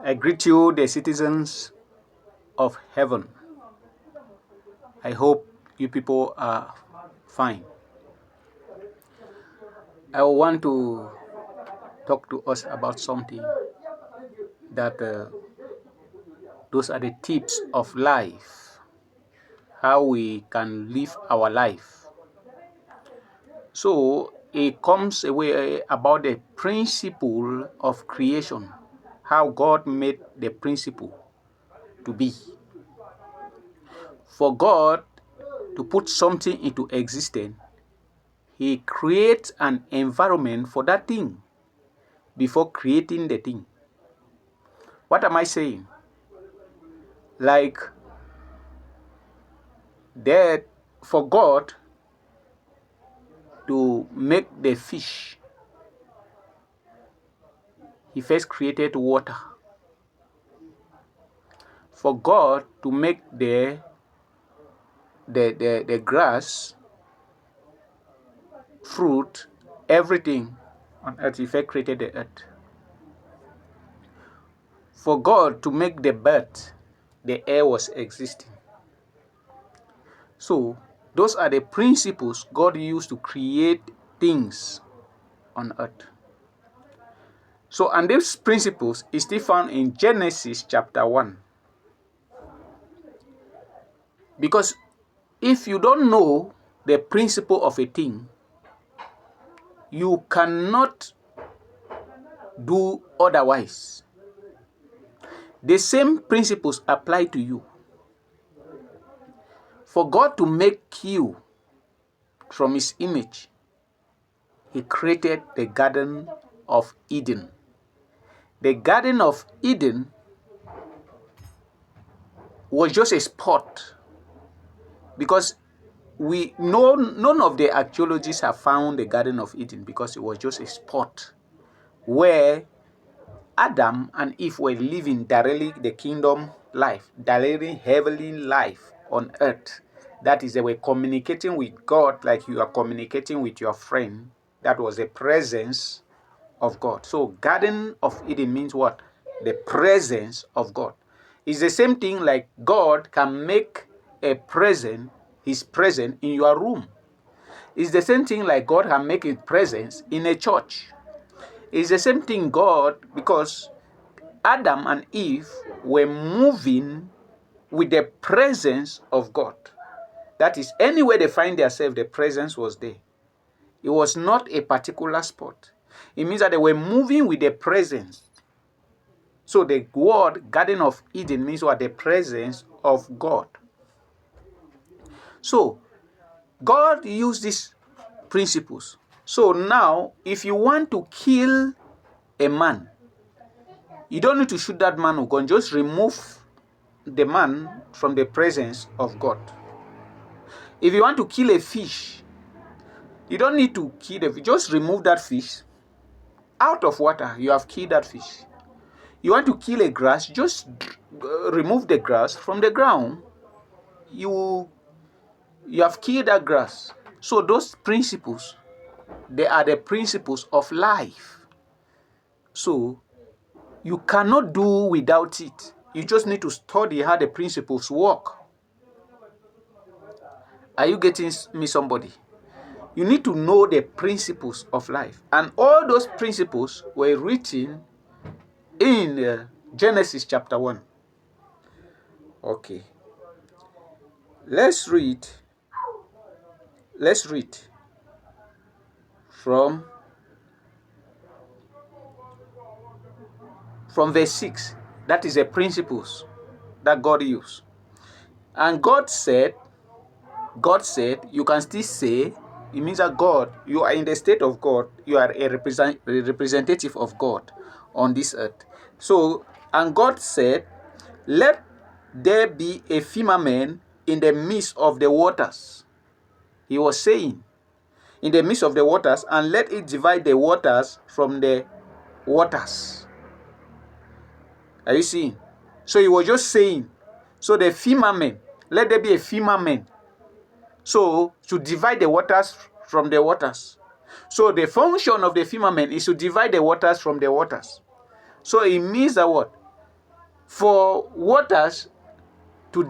I greet you, the citizens of heaven. I hope you people are fine. I want to talk to us about something that those are the tips of life, how we can live our life. So it comes away about the principle of creation, how God made the principle to be. For God to put something into existence, He creates an environment for that thing before creating the thing. What am I saying? Like that for God to make the fish, He first created water. For God to make the grass, fruit, everything on earth, He first created the earth. For God to make the bird, the air was existing. So those are the principles God used to create things on earth. So, and these principles is still found in Genesis chapter 1. Because if you don't know the principle of a thing, you cannot do otherwise. The same principles apply to you. For God to make you from His image, He created the Garden of Eden. The Garden of Eden was just a spot, because none of the archaeologists have found the Garden of Eden, because it was just a spot where Adam and Eve were living directly the kingdom life, directly heavenly life on earth. That is, they were communicating with God like you are communicating with your friend. That was the presence of God. So Garden of Eden means what? The presence of God. It's the same thing like God can make His presence in your room. It's the same thing like God can make His presence in a church. It's the same thing God, because Adam and Eve were moving with the presence of God. That is, anywhere they find themselves, the presence was there. It was not a particular spot. It means that they were moving with the presence. So the word Garden of Eden means what? The presence of God. So God used these principles. So now, if you want to kill a man, you don't need to shoot that man with gun. Just remove the man from the presence of God. If you want to kill a fish, you don't need to kill the fish. Just remove that fish out of water. You have killed that fish. You want to kill a grass, just remove the grass from the ground. You have killed that grass. So those principles, they are the principles of life. So you cannot do without it. You just need to study how the principles work. Are you getting me, somebody? You need to know the principles of life. And all those principles were written in Genesis chapter 1. Okay. Let's read from verse 6. That is the principles that God used. And God said, you can still say, it means that God, you are in the state of God, you are a representative of God on this earth. So, and God said, let there be a firmament in the midst of the waters. He was saying, in the midst of the waters, and let it divide the waters from the waters. Are you seeing? So he was just saying, so the firmament, let there be a firmament. So to divide the waters from the waters. So the function of the firmament is to divide the waters from the waters. So it means that what? For waters to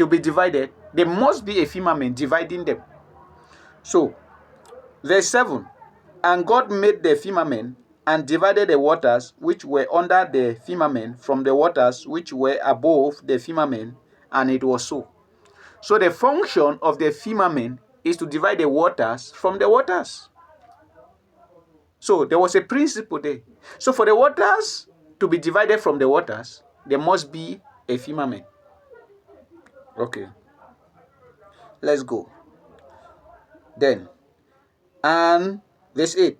be divided, there must be a firmament dividing them. So, verse 7, and God made the firmament and divided the waters which were under the firmament from the waters which were above the firmament, and it was so. So the function of the firmament is to divide the waters from the waters. So there was a principle there. So for the waters to be divided from the waters, there must be a firmament. Okay. Let's go. Then, and verse 8,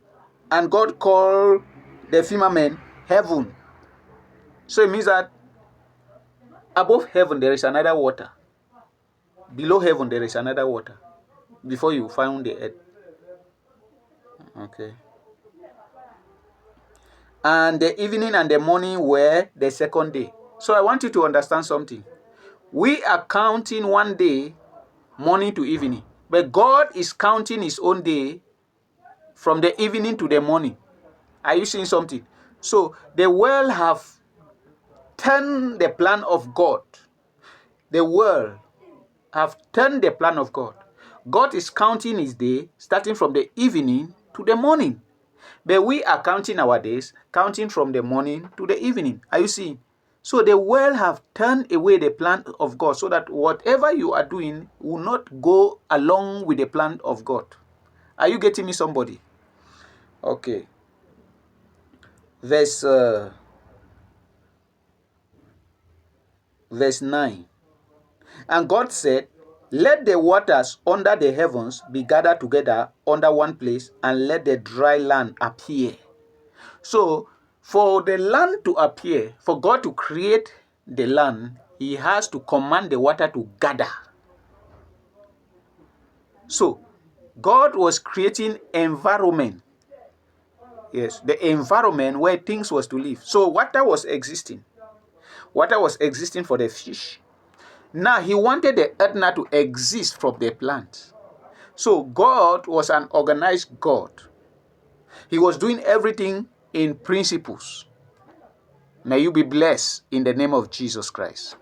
and God called the firmament heaven. So it means that above heaven there is another water. Below heaven there is another water. Before you found the earth. Okay. And the evening and the morning were the second day. So I want you to understand something. We are counting one day, morning to evening. But God is counting his own day from the evening to the morning. Are you seeing something? So the world have turned the plan of God. The world have turned the plan of God. God is counting his day starting from the evening to the morning. But we are counting our days, counting from the morning to the evening. Are you seeing? So the world have turned away the plan of God so that whatever you are doing will not go along with the plan of God. Are you getting me, somebody? Okay. Verse 9. And God said, let the waters under the heavens be gathered together under one place, and let the dry land appear. So, for the land to appear, for God to create the land, he has to command the water to gather. So, God was creating environment. Yes, the environment where things was to live. So, water was existing. Water was existing for the fish. Now, he wanted the earth not to exist from the plant. So, God was an organized God. He was doing everything in principles. May you be blessed in the name of Jesus Christ.